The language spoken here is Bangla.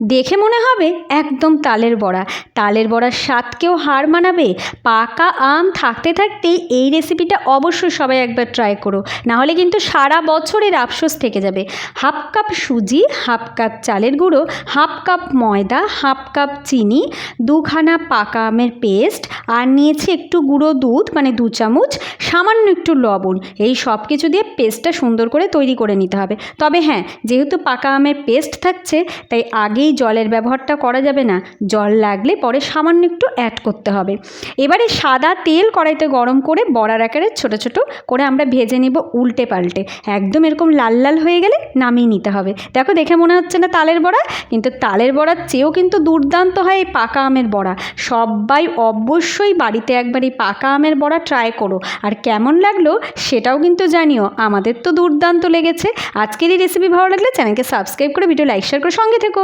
দেখে মনে হবে একদম তালের বড়া। তালের বড়ার স্বাদকেও হার মানাবে। পাকা আম থাকতে থাকতেই এই রেসিপিটা অবশ্যই সবাই একবার ট্রাই করো, নাহলে কিন্তু সারা বছরের আফসোস থেকে যাবে। হাফ কাপ সুজি, হাফ কাপ চালের গুঁড়ো, হাফ কাপ ময়দা, হাফ কাপ চিনি, দুখানা পাকা আমের পেস্ট, আর নিয়েছি একটু গুঁড়ো দুধ মানে 2 চামচ, সামান্য একটু লবণ। এই সব কিছু দিয়ে পেস্টটা সুন্দর করে তৈরি করে নিতে হবে। তবে হ্যাঁ, যেহেতু পাকা আমের পেস্ট থাকছে তাই আগেই জলের ব্যবহারটা করা যাবে না। জল লাগলে পরে সামান্য একটু অ্যাড করতে হবে। এবারে সাদা তেল কড়াইতে গরম করে বড়ার আকারে ছোট ছোট করে আমরা ভেজে নেব উল্টে পাল্টে। একদম এরকম লাল লাল হয়ে গেলে নামিয়ে নিতে হবে। দেখো, দেখে মনে হচ্ছে না তালের বড়া, কিন্তু তালের বড়ার চেয়েও কিন্তু দুর্দান্ত হয় এই পাকা আমের বড়া। সবাই অবশ্যই বাড়িতে একবার এই পাকা আমের বড়া ট্রাই করো, আর কেমন লাগলো সেটাও কিন্তু জানিও। আমাদের তো দুর্দান্ত লেগেছে। আজকের এই রেসিপি ভালো লাগলে চ্যানেলকে সাবস্ক্রাইব করে ভিডিও লাইক শেয়ার করে সঙ্গে থেকো।